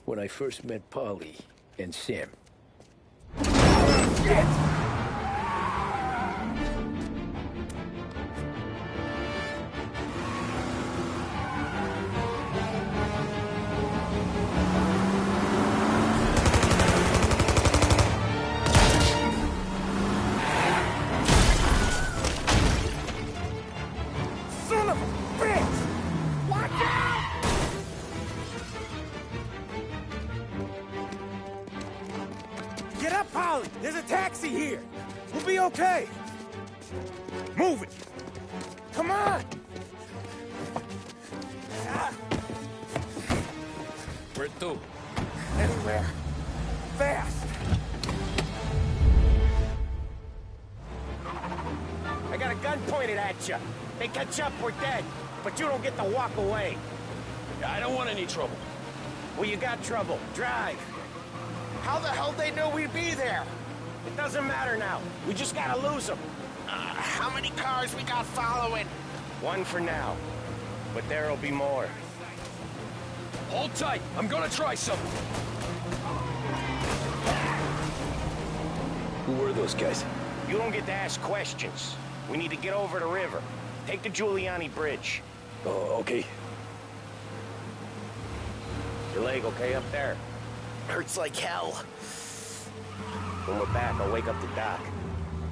when I first met Polly and Sam. Shit! Son of a bitch! Watch out! Get up, Polly! There's a taxi here! We'll be okay! Move it! Come on! Ah, Where to? anywhere. Fast! I got a gun pointed at you. They catch up, we're dead. But you don't get to walk away. I don't want any trouble. Well, you got trouble. Drive. How the hell they knew we'd be there? It doesn't matter now. We just gotta lose them. How many cars we got following? One for now. But there'll be more. Hold tight. I'm gonna try something. Who were those guys? You don't get to ask questions. We need to get over the river. Take the Giuliani Bridge. Oh, okay. Your leg okay up there? Hurts like hell. When we're back, I'll wake up the doc.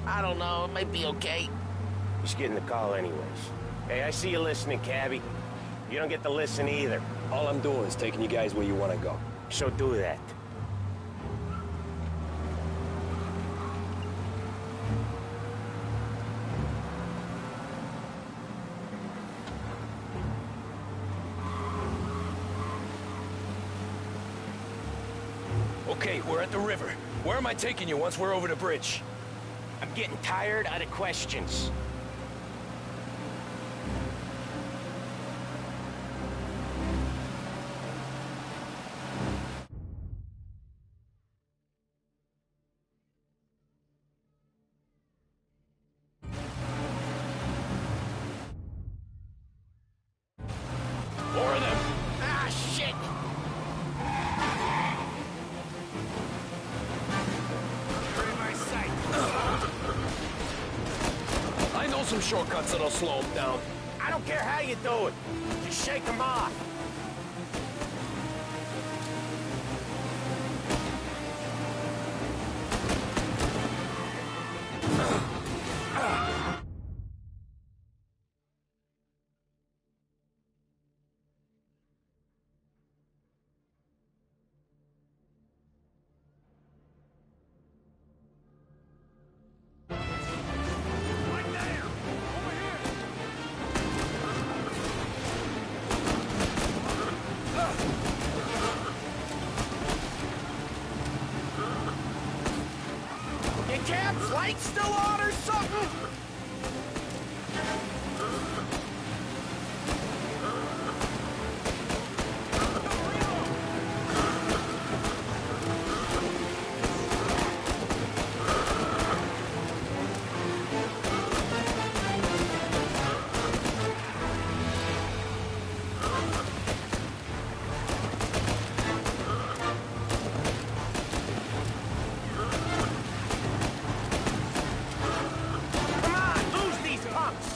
I don't know, it might be okay. He's getting the call anyways. Hey, I see you listening, cabbie. You don't get to listen either. All I'm doing is taking you guys where you want to go. So do that. Okay, we're at the river. Where am I taking you once we're over the bridge? I'm getting tired of the questions. More of them. Ah, shit! You're in my sight. I know some shortcuts that'll slow them down. I don't care how you do it. Just shake them off. Your cab's light still on or something? Come on, lose these punks.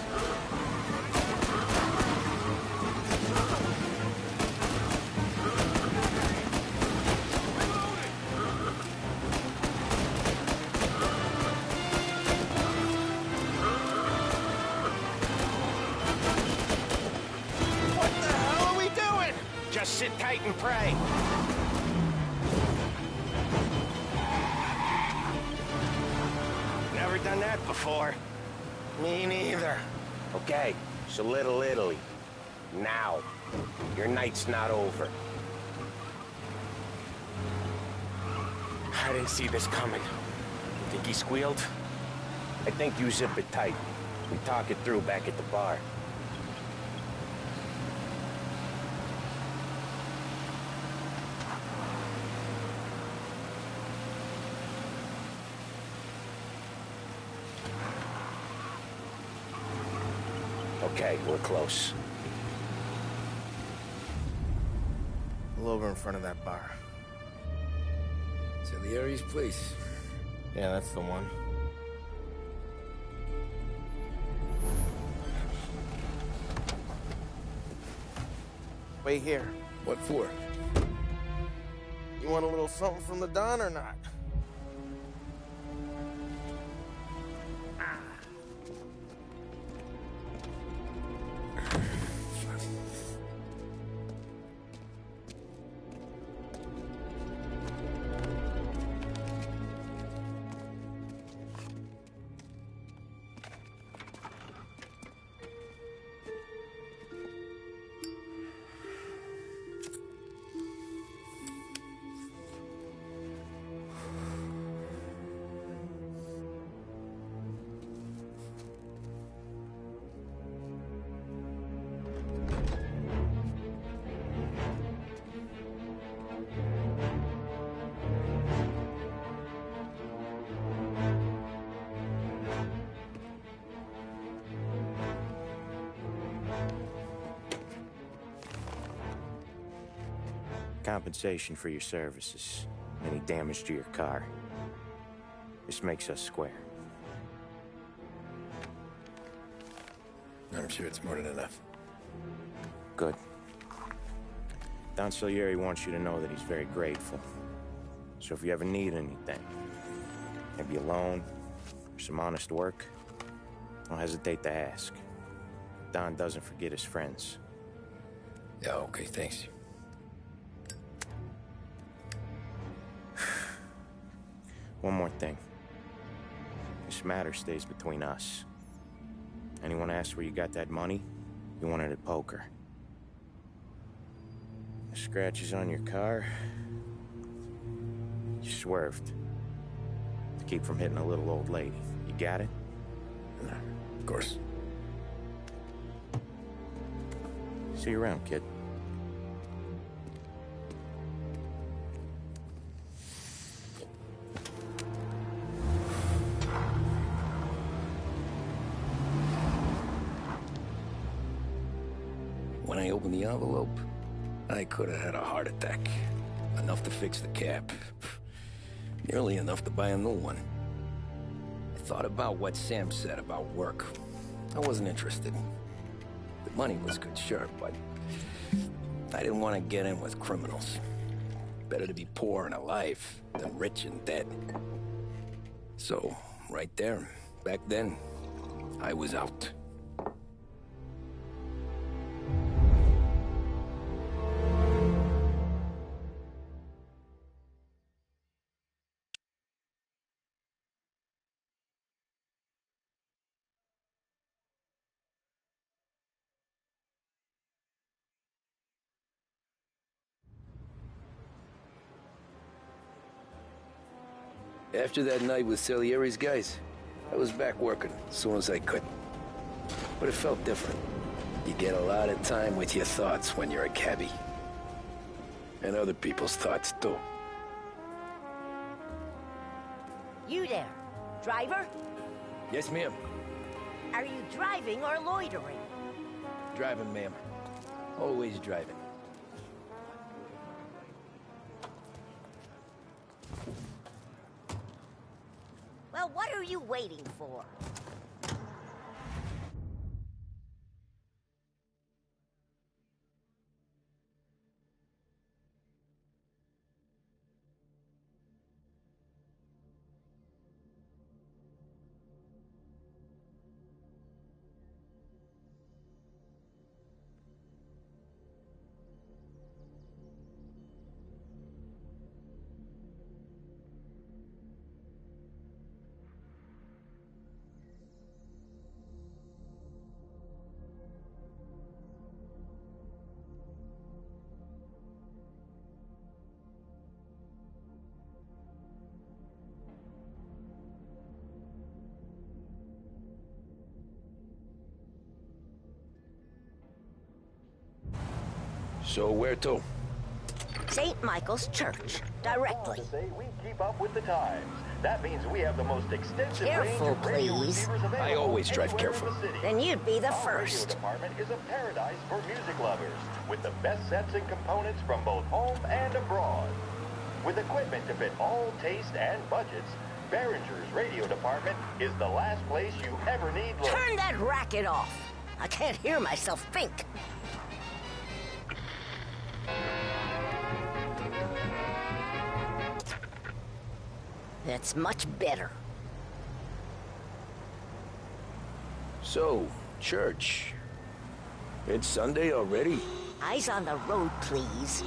What the hell are we doing? Just sit tight and pray. Never done that before. Me neither. Okay, so Little Italy. Now. Your night's not over. I didn't see this coming. Think he squealed? I think you zip it tight. We talk it through back at the bar. Okay, we're close. Pull over in front of that bar. Salieri's place. Yeah, that's the one. Wait here. What for? You want a little something from the Don or not? Compensation for your services. Any damage to your car. This makes us square. I'm sure it's more than enough. Good. Don Salieri wants you to know that he's very grateful. So if you ever need anything, maybe a loan, or some honest work, don't hesitate to ask. Don doesn't forget his friends. Yeah, okay, thanks. One more thing. This matter stays between us. Anyone asks where you got that money, you won it at poker. The scratches on your car, you swerved. To keep from hitting a little old lady. You got it? Of course. See you around, kid. When I opened the envelope, I could have had a heart attack. Enough to fix the cap. Nearly enough to buy a new one. I thought about what Sam said about work. I wasn't interested. The money was good, sure, but I didn't want to get in with criminals. Better to be poor and alive than rich and dead. So, right there, back then, I was out. After that night with Salieri's guys, I was back working as soon as I could. But it felt different. You get a lot of time with your thoughts when you're a cabbie. And other people's thoughts, too. You there, driver? Yes, ma'am. Are you driving or loitering? Driving, ma'am. Always driving. Well, what are you waiting for? So where to? St. Michael's Church, directly. We keep up with the times. That means we have the most extensive Careful, range of radio please. receivers available I always drive anywhere in careful. the city. Then you'd be the Our radio first. department is a paradise for music lovers, with the best sets and components from both home and abroad. With equipment to fit all tastes and budgets, Behringer's radio department is the last place you ever need look. Turn that racket off. I can't hear myself think. That's much better. So, church. It's Sunday already? Eyes on the road, please.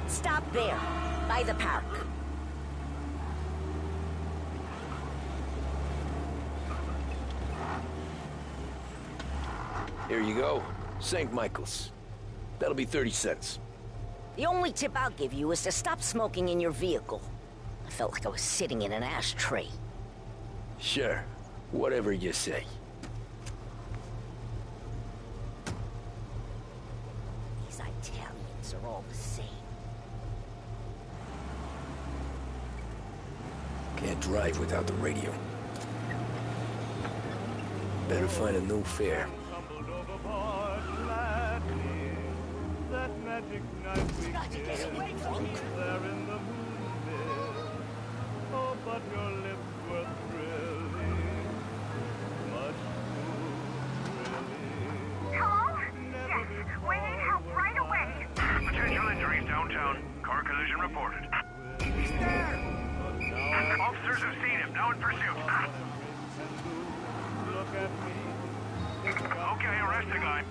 Stop there, by the park. Here you go. St. Michael's. That'll be 30 cents. The only tip I'll give you is to stop smoking in your vehicle. I felt like I was sitting in an ashtray. Sure. Whatever you say. These Italians are all the same. Can't drive without the radio. Better find a new fare. Hello? Yes, we need help right away. Potential injuries downtown. Car collision reported. He's there! Officers have seen him. Now in pursuit. Okay, arrest the guy.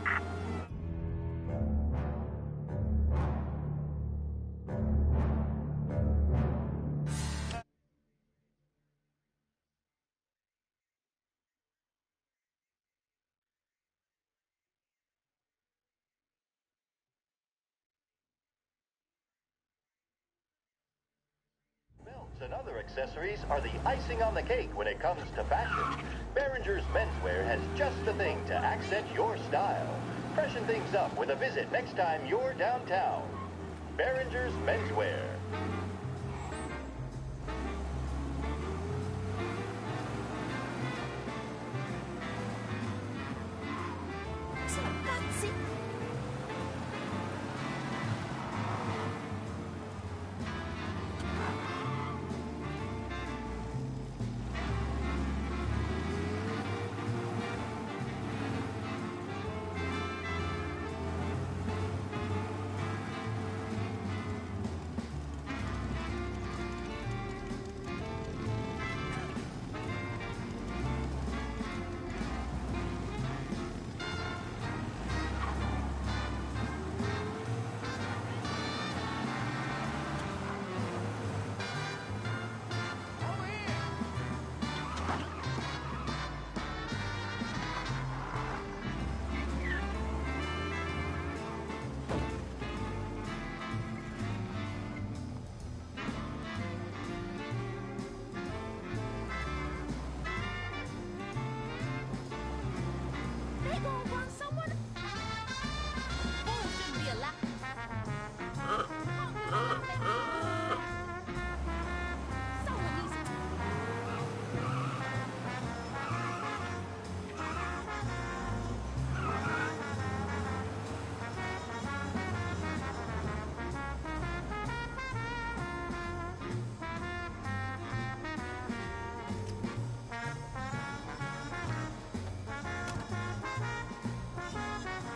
Belts and other accessories are the icing on the cake when it comes to fashion. Behringer's Menswear has just the thing to accent your style. Freshen things up with a visit next time you're downtown. Behringer's Menswear.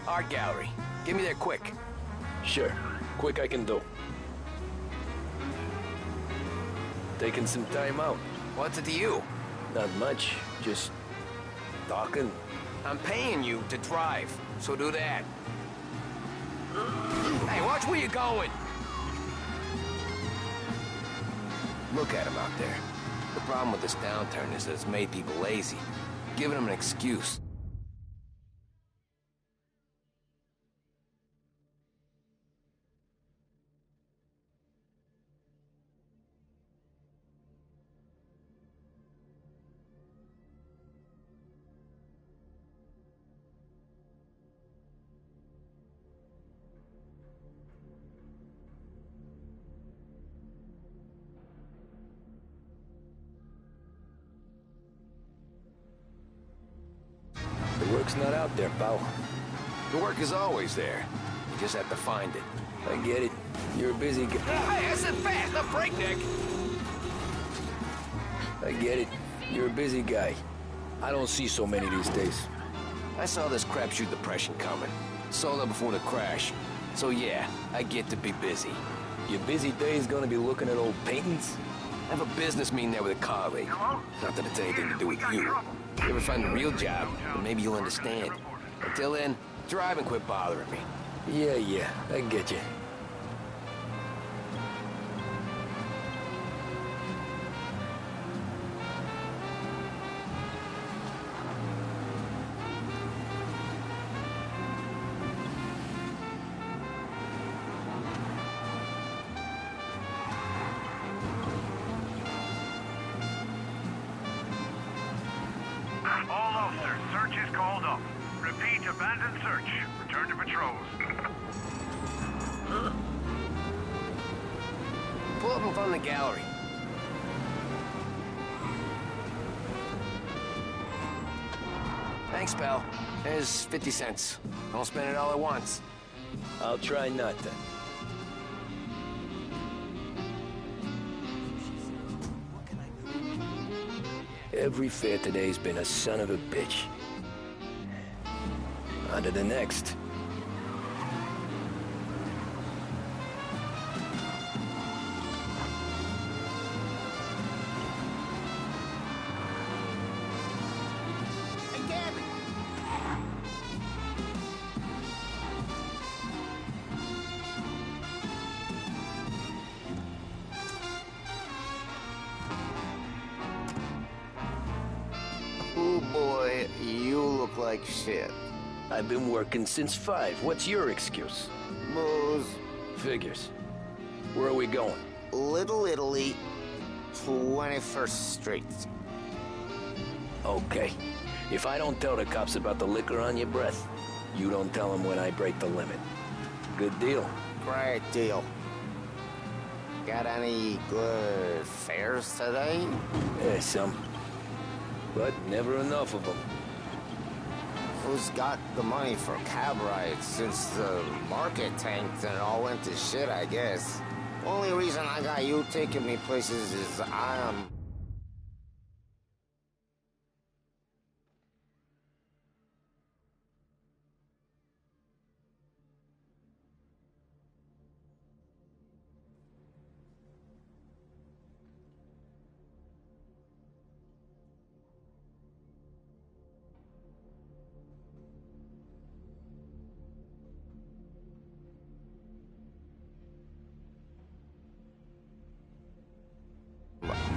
Art gallery. Get me there quick. Sure. Quick I can do. Taking some time out. What's it to you? Not much. Just talking. I'm paying you to drive, so do that. Hey, watch where you're going! Look at him out there. The problem with this downturn is that it's made people lazy, giving them an excuse. The work's not out there, pal. The work is always there. You just have to find it. I get it. You're a busy guy. Hey, I said fast, not breakneck! I get it. You're a busy guy. I don't see so many these days. I saw this crapshoot depression coming. Sold up before the crash. So yeah, I get to be busy. Your busy day's gonna be looking at old paintings? I have a business meeting there with a colleague. Not that it's anything to do with you. If you ever find a real job, then maybe you'll understand. Until then, drive and quit bothering me. Yeah, I get you. All officers, search is called up. Repeat, abandoned search. Return to patrols. Pull up in front of the gallery. Thanks, pal. There's 50 cents. Don't spend it all at once. I'll try not to. Every fare today's been a son of a bitch. On to the next. Oh boy, you look like shit. I've been working since 5. What's your excuse? Booze. Figures. Where are we going? Little Italy, 21st Street. Okay. If I don't tell the cops about the liquor on your breath, you don't tell them when I break the limit. Good deal. Great deal. Got any good fares today? Yeah, some. But never enough of them. Who's got the money for cab rides since the market tanked and it all went to shit, I guess? Only reason I got you taking me places is I'm...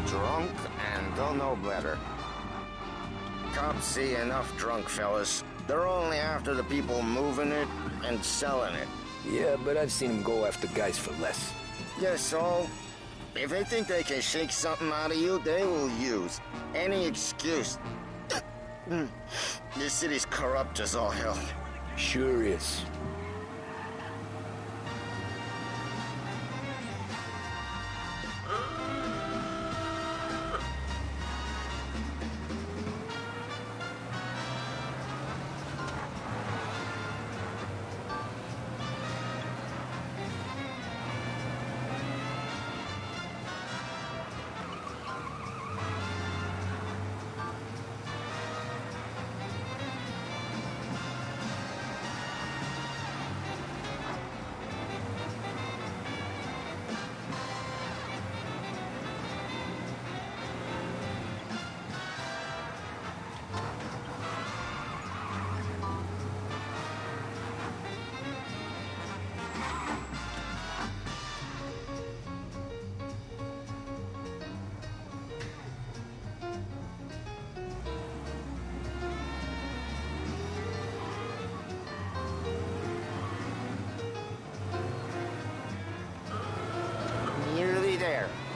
drunk and don't know better. Cops see enough drunk fellas. They're only after the people moving it and selling it. Yeah, but I've seen them go after guys for less. Yeah, so if they think they can shake something out of you, they will use any excuse. This city's corrupt as all hell. Sure is.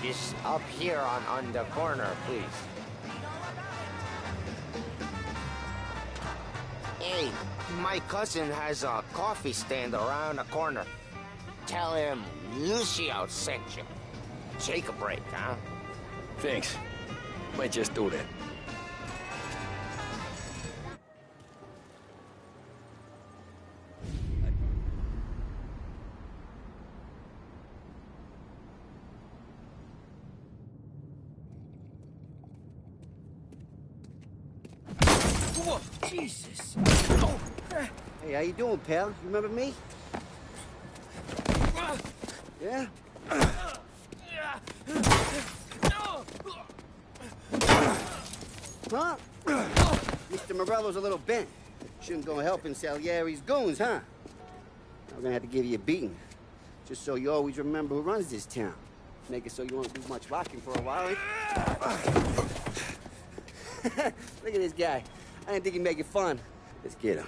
Just up here on the corner, please. Hey, my cousin has a coffee stand around the corner. Tell him Lucio sent you. Take a break, huh? Thanks. Might just do that. Whoa, Jesus! Oh. Hey, how you doing, pal? You remember me? Yeah? Huh? Mr. Morello's a little bent. Shouldn't go helping Salieri's goons, huh? I'm gonna have to give you a beating. Just so you always remember who runs this town. Make it so you won't do much rocking for a while. Look at this guy. I didn't think he'd make it fun. Let's get him.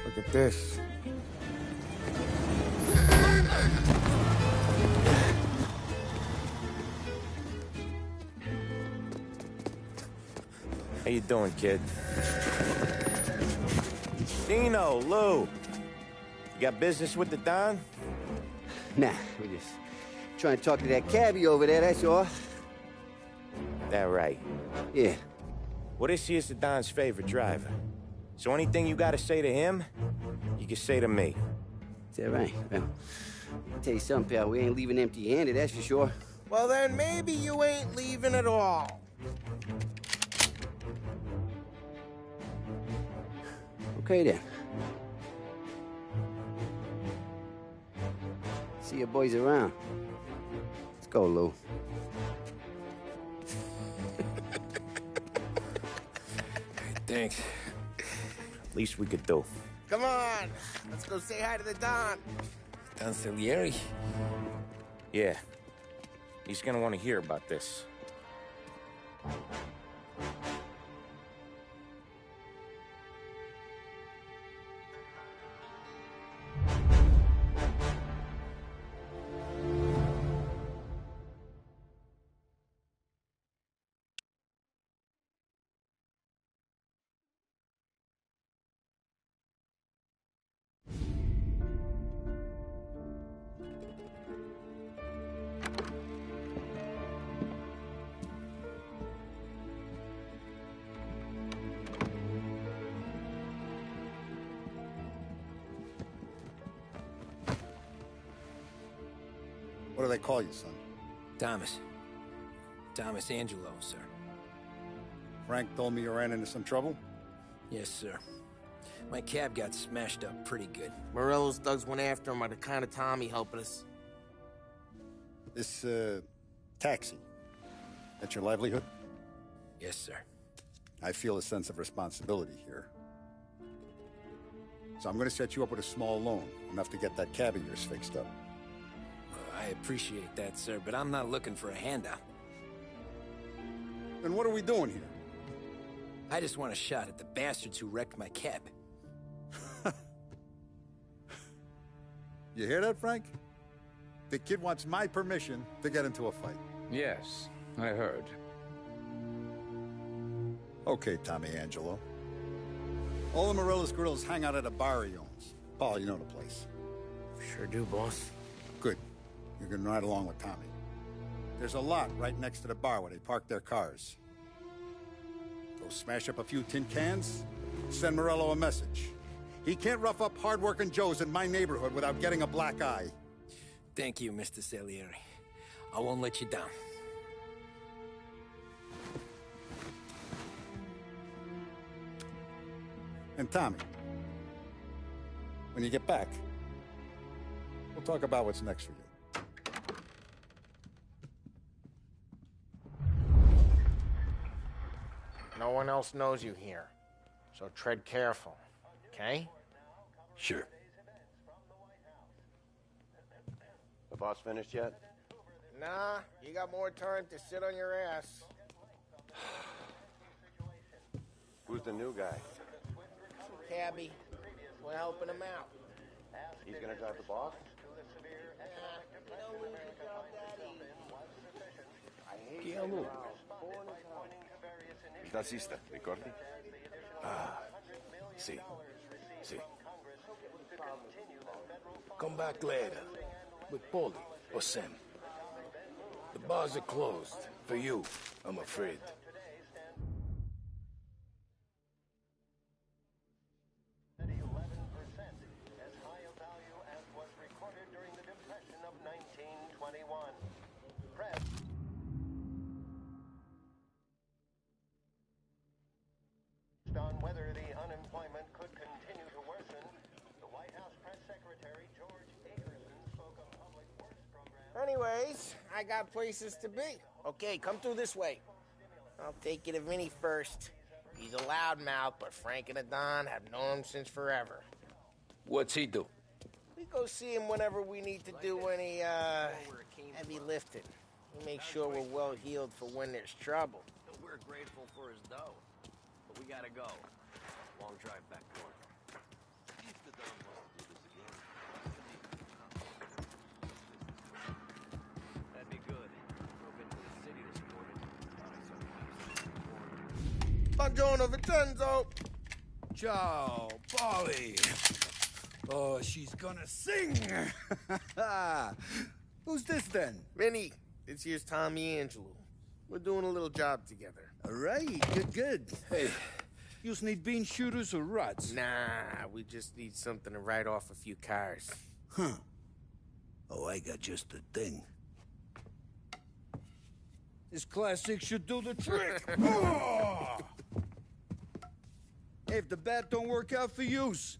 Look at this. How you doing, kid? Dino, Lou. You got business with the Don? Nah, we just trying to talk to that cabbie over there, that's all. That right. Yeah. Well, this here's the Don's favorite driver. So anything you gotta say to him, you can say to me. Is that right? Well, I'll tell you something, pal. We ain't leaving empty-handed, that's for sure. Well, then maybe you ain't leaving at all. Okay, then. See your boys around. Let's go, Lou. Thanks. Least we could do. Come on, let's go say hi to the Don. Don Salieri? Yeah. He's gonna want to hear about this. What do they call you, son? Thomas. Thomas Angelo, sir. Frank told me you ran into some trouble? Yes, sir. My cab got smashed up pretty good. Morello's thugs went after him by the kind of Tommy helping us. This, taxi. That's your livelihood? Yes, sir. I feel a sense of responsibility here. So I'm gonna set you up with a small loan, enough to get that cab of yours fixed up. I appreciate that, sir, but I'm not looking for a handout. Then what are we doing here? I just want a shot at the bastards who wrecked my cab. You hear that, Frank? The kid wants my permission to get into a fight. Yes, I heard. Okay, Tommy Angelo. All the Morello's girls hang out at a bar he owns. Paul, you know the place. Sure do, boss. Good. You're gonna ride along with Tommy. There's a lot right next to the bar where they park their cars. Go smash up a few tin cans, send Morello a message. He can't rough up hard-working Joes in my neighborhood without getting a black eye. Thank you, Mr. Salieri. I won't let you down. And Tommy, when you get back, we'll talk about what's next for you. No one else knows you here, so tread careful, okay? Sure. The boss finished yet? Nah, you got more time to sit on your ass. Who's the new guy? Cabby, we're helping him out. He's gonna drive the boss? Chi è lui? Il tassista, ricordi? Ah, sì. Sì. Come back later. With Paulie or Sam. The bars are closed. For you, I'm afraid. On whether the unemployment could continue to worsen, the White House press secretary George Akerson spoke of public works programs. Anyways, I got places to be. Okay, come through this way. I'll take you to Vinny first. He's a loudmouth, but Frank and the Don have known him since forever. What's he do? We go see him whenever we need to do any, heavy lifting. We make sure we're well healed for when there's trouble. We're grateful for his dough. But we gotta go. Long drive back north. If the Don wants to do this again, that'd be good. Drove into the city this morning. Buongiorno, Vincenzo! Ciao, Polly. Oh, she's gonna sing. Who's this then? Vinny, this here's Tommy Angelo. We're doing a little job together. All right, good. Hey, you need bean shooters or rods? Nah, we just need something to write off a few cars. Huh. Oh, I got just the thing. This classic should do the trick. Oh! Hey, if the bat don't work out for use,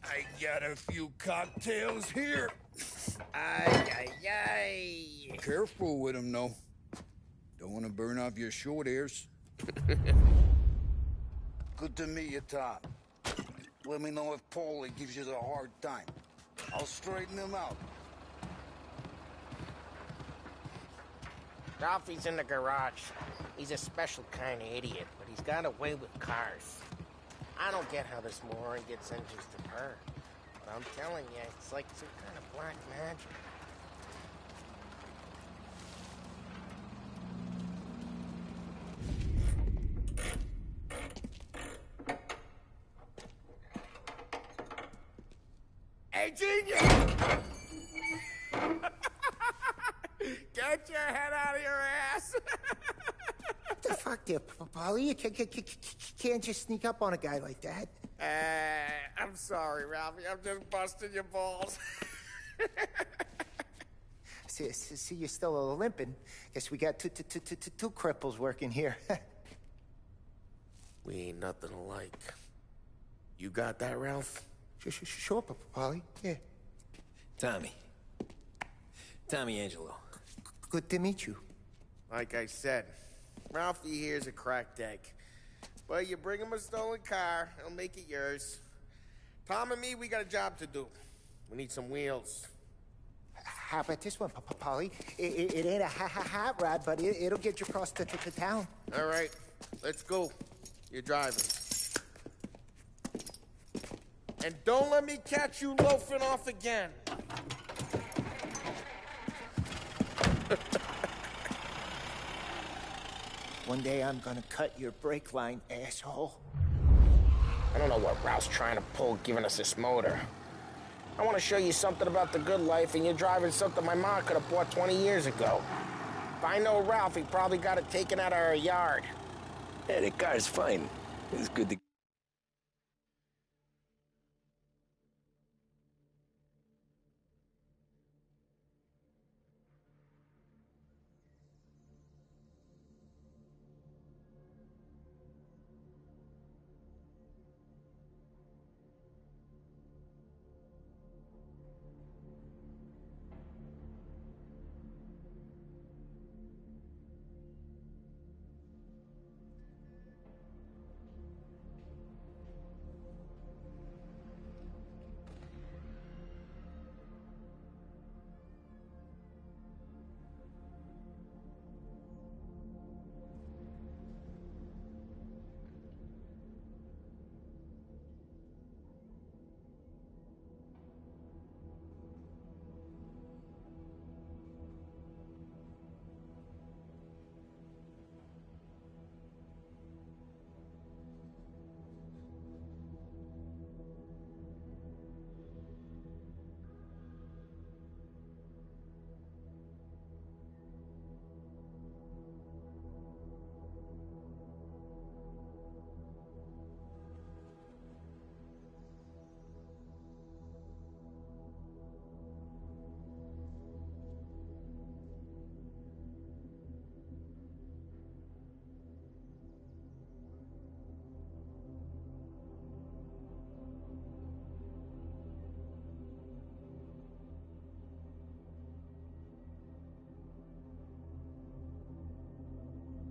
I got a few cocktails here. Ay. Careful with them, though. Don't want to burn off your short hairs. Good to meet you, Tom. Let me know if Paulie gives you the hard time. I'll straighten him out. Ralphie's in the garage. He's a special kind of idiot, but he's got a way with cars. I don't get how this moron gets engines to burn. But I'm telling you, it's like some kind of black magic. Hey, genius! Get your head out of your ass! What the fuck there, Paulie? You can't just sneak up on a guy like that. I'm sorry, Ralphie. I'm just busting your balls. See, you're still limping. Guess we got two cripples working here. We ain't nothing alike. You got that, Ralph? Sure, Paulie. Yeah. Tommy Angelo. Good to meet you. Like I said, Ralphie here's a cracked egg. But you bring him a stolen car, he'll make it yours. Tom and me, we got a job to do. We need some wheels. How about this one, Paulie? It ain't a hot rod, but it'll get you across to town. All right, let's go. You're driving. And don't let me catch you loafing off again. One day I'm gonna cut your brake line, asshole. I don't know what Ralph's trying to pull giving us this motor. I want to show you something about the good life, and you're driving something my mom could have bought 20 years ago. If I know Ralph, he probably got it taken out of our yard. Yeah, the car's fine. It's good to...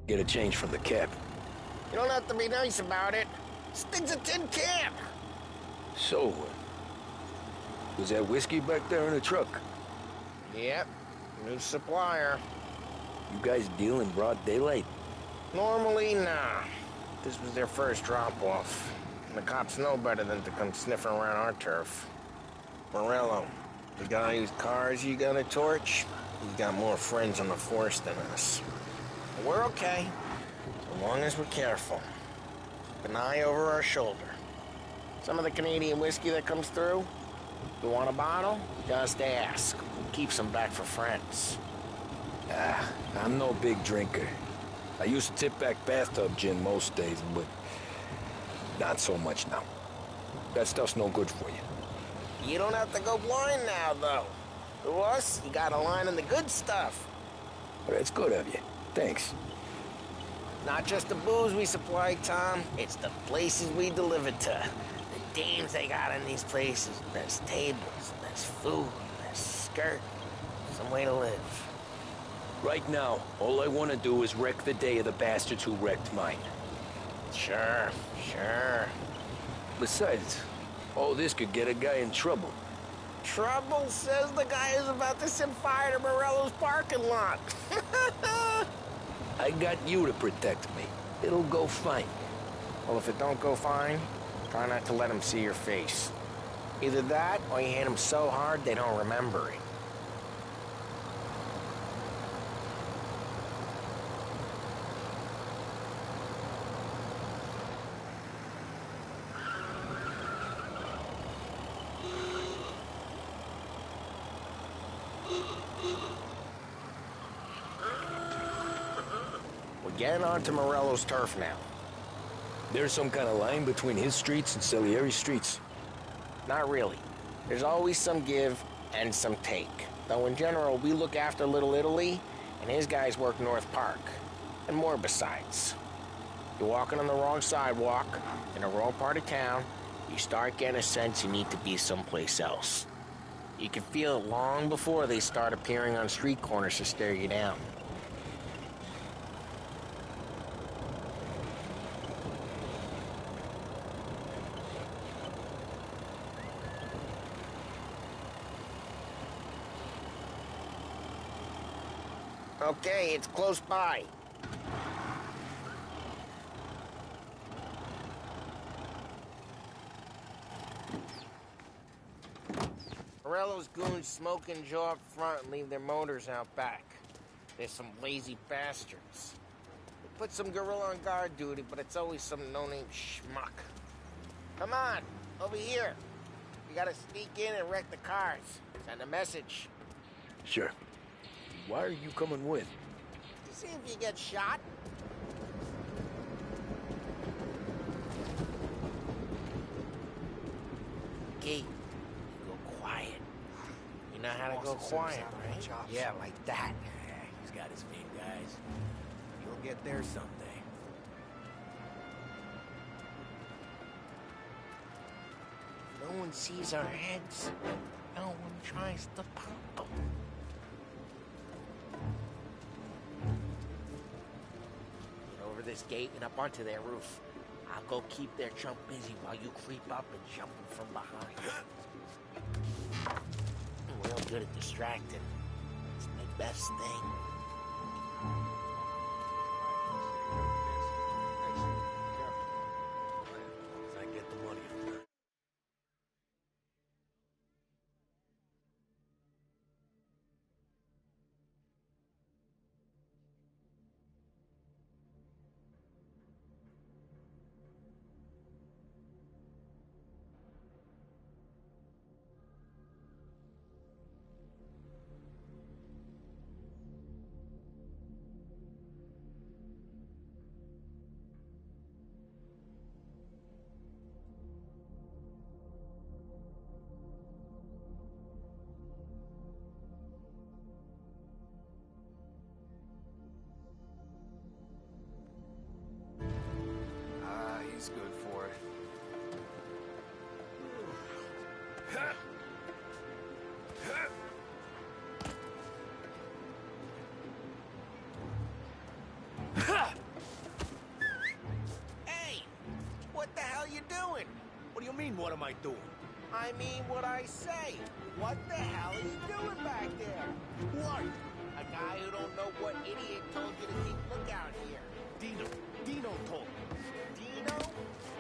Get a change from the cap. You don't have to be nice about it. This thing's a tin can. So, was that whiskey back there in the truck? Yep, new supplier. You guys deal in broad daylight? Normally, nah. This was their first drop-off. The cops know better than to come sniffing around our turf. Morello, the guy whose cars you got a torch, he's got more friends on the force than us. But we're okay, as long as we're careful. Keep an eye over our shoulder. Some of the Canadian whiskey that comes through, you want a bottle? Just ask. We'll keep some back for friends. I'm no big drinker. I used to tip back bathtub gin most days, but not so much now. That stuff's no good for you. You don't have to go blind now, though. To us, you got a line on the good stuff. Well, that's good of you. Thanks. Not just the booze we supply, Tom. It's the places we deliver to. The dames they got in these places. There's tables, there's food, there's skirt. Some way to live. Right now, all I want to do is wreck the day of the bastards who wrecked mine. Sure. Besides, all this could get a guy in trouble. Trouble, says the guy who's about to set fire to Morello's parking lot. I got you to protect me. It'll go fine. Well, if it don't go fine, try not to let them see your face. Either that, or you hit them so hard they don't remember it. Getting onto Morello's turf now. There's some kind of line between his streets and Salieri's streets? Not really. There's always some give and some take. Though in general, we look after Little Italy, and his guys work North Park. And more besides. You're walking on the wrong sidewalk, in the wrong part of town, you start getting a sense you need to be someplace else. You can feel it long before they start appearing on street corners to stare you down. Okay, it's close by. Morello's goons smoke and jaw up front and leave their motors out back. They're some lazy bastards. They put some gorilla on guard duty, but it's always some no-name schmuck. Come on, over here. We gotta sneak in and wreck the cars. Send a message. Sure. Why are you coming with? To see if you get shot. Key, go quiet. You know how to go quiet, right? Yeah, like that. He's got his main guys. You'll get there someday. No one sees our heads. No one tries to pop them. Get over this gate and up onto their roof. I'll go keep their chump busy while you creep up and jump him from behind. I'm real good at distracting. It's my best thing. I get the money from her. He's good for it. Hey! What the hell you doing? What do you mean, what am I doing? I mean what I say. What the hell are you doing back there? Who are you? A guy who don't know what idiot told you to keep lookout here. Dino told me. Dino?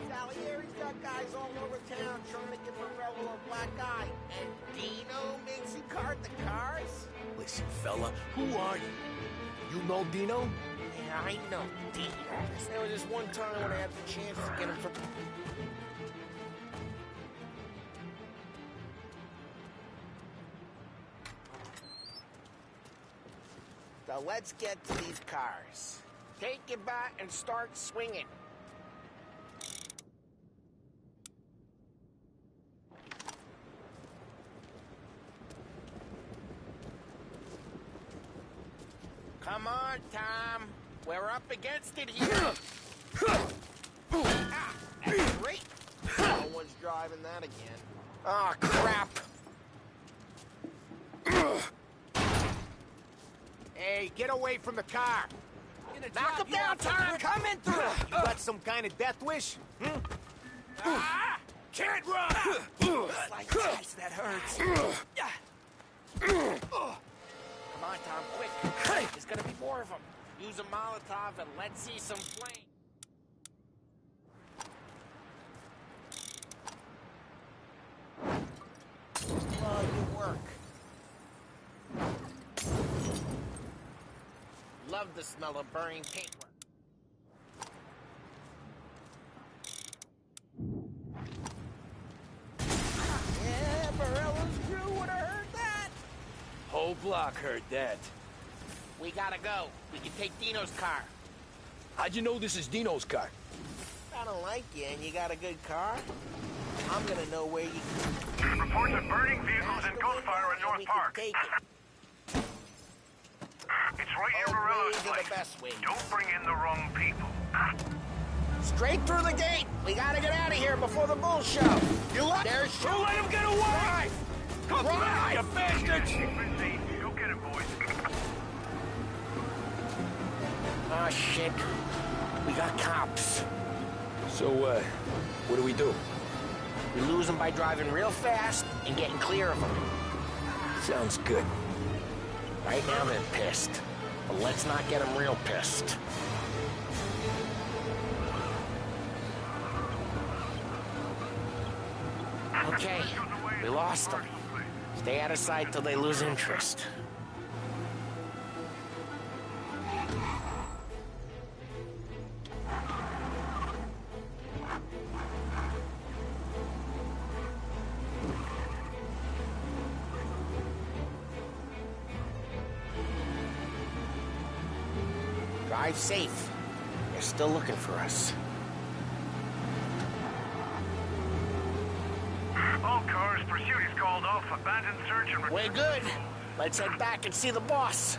Salieri's got guys all over town trying to give Morello a black eye. And Dino makes you cart the cars? Listen, fella, who are you? You know Dino? Yeah, I know Dino. There was this one time when I had the chance to get him from... So let's get to these cars. Take your bat and start swinging. Come on, Tom. We're up against it here. Ah, that's great. No one's driving that again. Oh, crap. Hey, get away from the car! Knock him down, Tom! Coming through! You got some kind of death wish? Ah! Can't run! Like ice, that hurts. Come on, Tom, quick. There's gonna be more of them. Use a Molotov and let's see some flame. Oh, you work. Love the smell of burning paintwork. Yeah, Morello's crew would have heard that. Whole block heard that. We gotta go. We can take Dino's car. How'd you know this is Dino's car? I don't like you and you got a good car. I'm gonna know where you... Reports of burning vehicles and gunfire in North Park. Take it. It's right near Morello's ways are place. the best ways. Don't bring in the wrong people. Straight through the gate. We gotta get out of here before the bull show. You what? There's... Don't let him get away! Come on, you bastards! Go get him, boys. Oh, shit. We got cops. So, what do we do? We lose them by driving real fast and getting clear of them. Sounds good. Right now they're pissed. But let's not get them real pissed. Okay, we lost them. Stay out of sight till they lose interest. Drive safe. They're still looking for us. All cars, pursuit is called off. Abandoned search and... We're good. Let's head back and see the boss.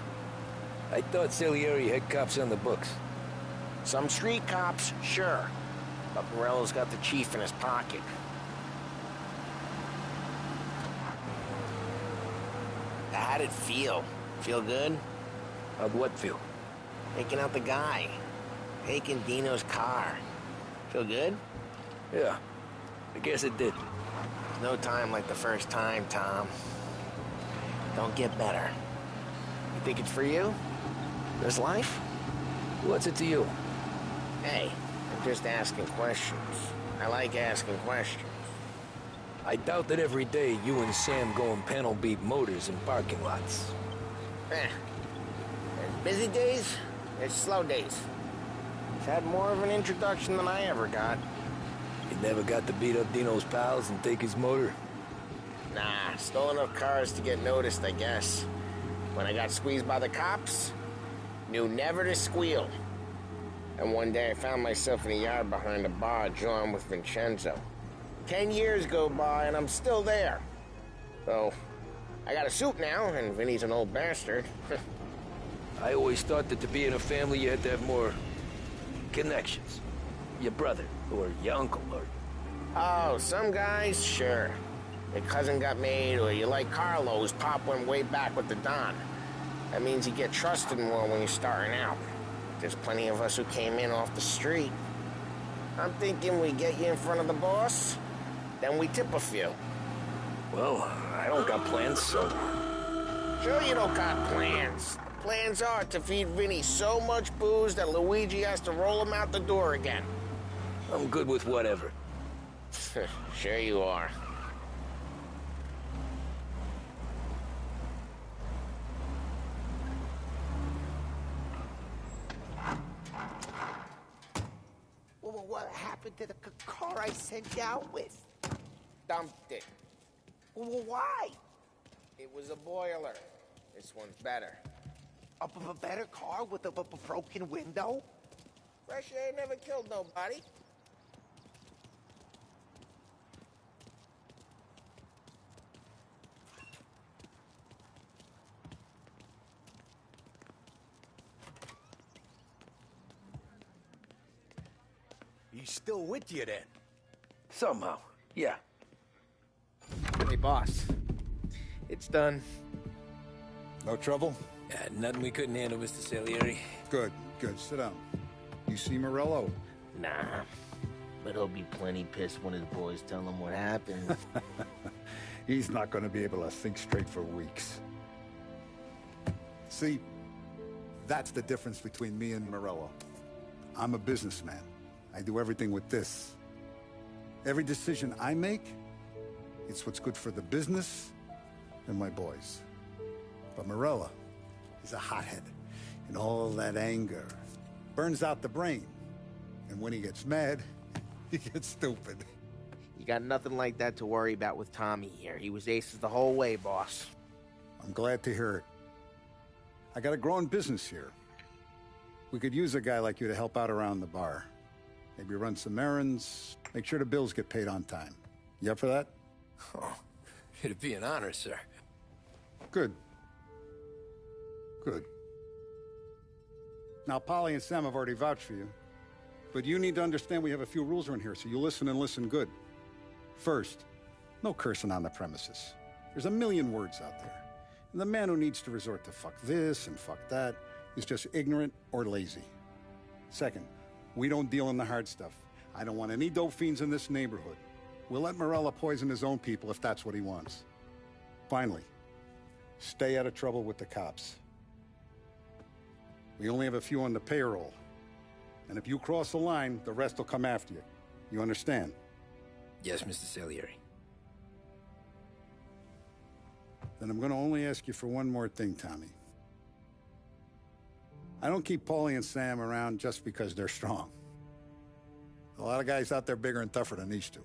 I thought Salieri had cops on the books. Some street cops, sure. But Morello's got the chief in his pocket. How'd it feel? Feel good? How'd what feel? Taking out the guy. Taking Dino's car. Feel good? Yeah, I guess it did. No time like the first time, Tom. Don't get better. You think it's for you? This life? What's it to you? Hey, I'm just asking questions. I like asking questions. I doubt that every day you and Sam go and panel beat motors in parking lots. There's busy days, there's slow days. He's had more of an introduction than I ever got. You never got to beat up Dino's pals and take his motor? Nah, stole enough cars to get noticed, I guess. When I got squeezed by the cops, knew never to squeal. And one day I found myself in a yard behind a bar drawn with Vincenzo. 10 years go by and I'm still there. So, I got a suit now, and Vinny's an old bastard. I always thought that to be in a family you had to have more connections. Your brother, or your uncle, or... Oh, some guys, sure. Your cousin got made, or you like Carlos, Pop went way back with the Don. That means you get trusted more when you're starting out. There's plenty of us who came in off the street. I'm thinking we get you in front of the boss, then we tip a few. Well, I don't got plans, so... Sure you don't got plans. The plans are to feed Vinny so much booze that Luigi has to roll him out the door again. I'm good with whatever. Sure you are. Well, what happened to the car I sent you out with? Dumped it. Well, why? It was a boiler. This one's better. A better car with a broken window? Fresh air never killed nobody. He's still with you then? Somehow, yeah. Hey, boss. It's done. No trouble? Nothing we couldn't handle, Mr. Salieri. Good, good. Sit down. You see Morello? Nah, but he'll be plenty pissed when his boys tell him what happened. He's not going to be able to think straight for weeks. See, that's the difference between me and Morello. I'm a businessman. I do everything with this. Every decision I make, it's what's good for the business and my boys. But Morello is a hothead, and all that anger burns out the brain. And when he gets mad, he gets stupid. You got nothing like that to worry about with Tommy here. He was aces the whole way, boss. I'm glad to hear it. I got a growing business here. We could use a guy like you to help out around the bar. Maybe run some errands, make sure the bills get paid on time. You up for that? Oh, it'd be an honor, sir. Good. Good. Now, Polly and Sam have already vouched for you. But you need to understand we have a few rules around here, so you listen and listen good. First, no cursing on the premises. There's a million words out there. And the man who needs to resort to fuck this and fuck that is just ignorant or lazy. Second, we don't deal in the hard stuff. I don't want any dope fiends in this neighborhood. We'll let Morello poison his own people if that's what he wants. Finally, stay out of trouble with the cops. We only have a few on the payroll. And if you cross the line, the rest will come after you. You understand? Yes, Mr. Salieri. Then I'm going to only ask you for one more thing, Tommy. I don't keep Paulie and Sam around just because they're strong. A lot of guys out there bigger and tougher than these two.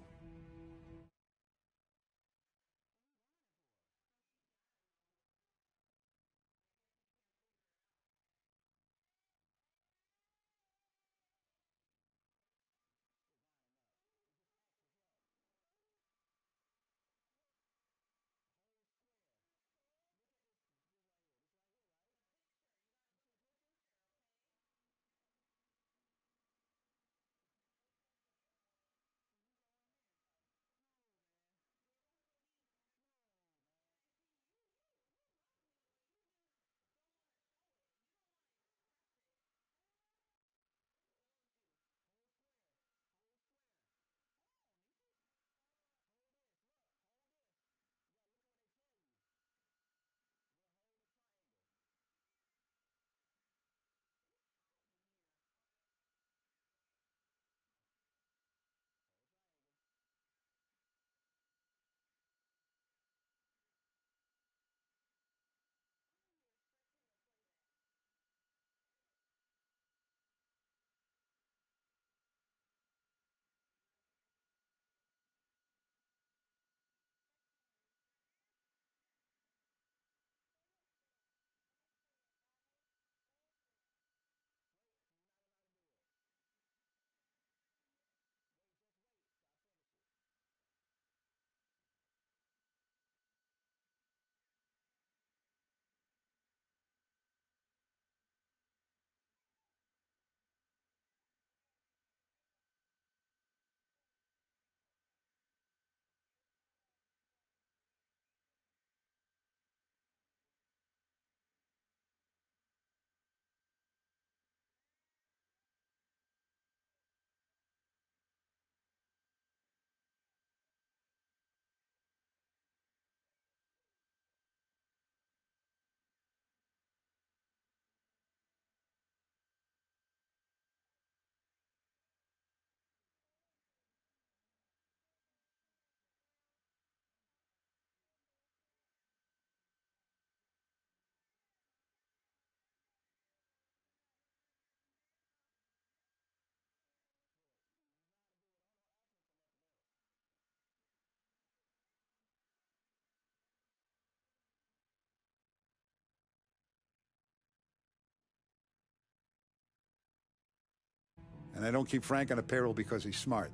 And I don't keep Frank on the payroll because he's smart.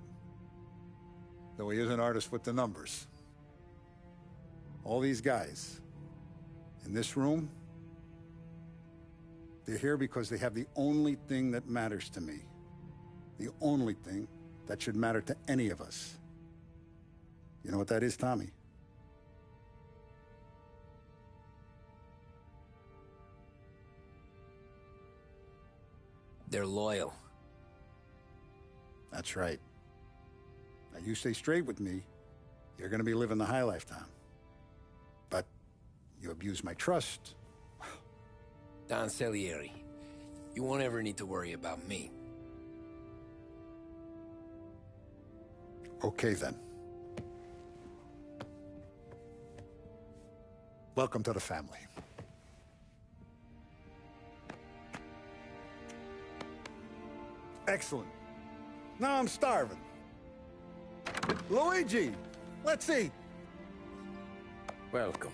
Though he is an artist with the numbers. All these guys in this room, they're here because they have the only thing that matters to me. The only thing that should matter to any of us. You know what that is, Tommy? They're loyal. That's right. Now, you stay straight with me, you're gonna be living the high life, Tom. But you abuse my trust. Don Salieri, you won't ever need to worry about me. Okay, then. Welcome to the family. Excellent. Now I'm starving. Luigi, let's eat. Welcome.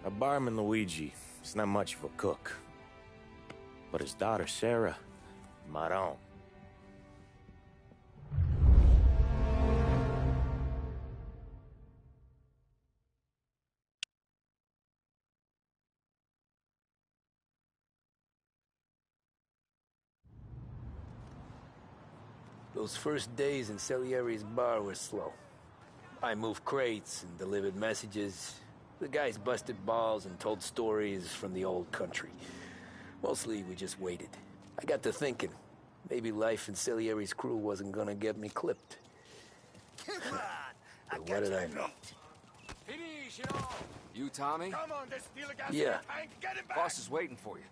A barman Luigi is not much of a cook. But his daughter Sarah, Maron. Those first days in Salieri's bar were slow. I moved crates and delivered messages. The guys busted balls and told stories from the old country. Mostly, we just waited. I got to thinking, maybe life in Salieri's crew wasn't gonna get me clipped. But what did I know? You, Tommy? Come on, there's still a gas Yeah. in the tank. Get him back. Boss is waiting for you.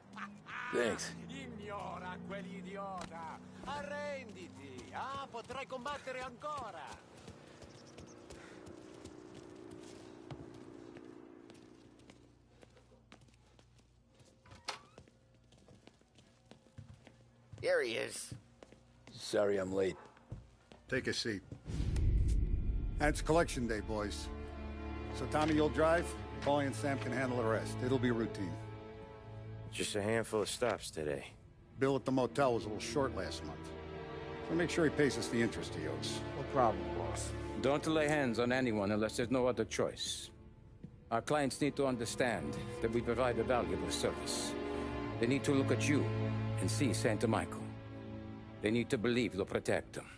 Thanks. Ignora quell'idiota. Arrenditi. Ah, potrai combattere ancora. Here he is. Sorry I'm late. Take a seat. And it's collection day, boys. So Tommy, you'll drive. Paulie and Sam can handle the rest. It'll be routine. Just a handful of stops today. Bill at the motel was a little short last month. So make sure he pays us the interest he owes. No problem, boss. Don't lay hands on anyone unless there's no other choice. Our clients need to understand that we provide a valuable service. They need to look at you and see Santa Michael. They need to believe you'll protect them.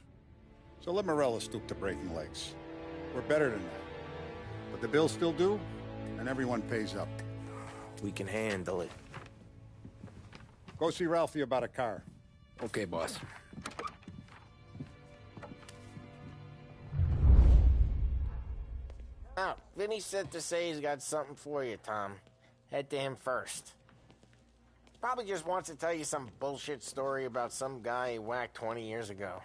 So let Morella stoop to breaking legs. We're better than that. But the bill's still due, and everyone pays up. We can handle it. Go see Ralphie about a car. Okay, boss. Now, Vinny said to say he's got something for you, Tom. Head to him first. Probably just wants to tell you some bullshit story about some guy he whacked 20 years ago.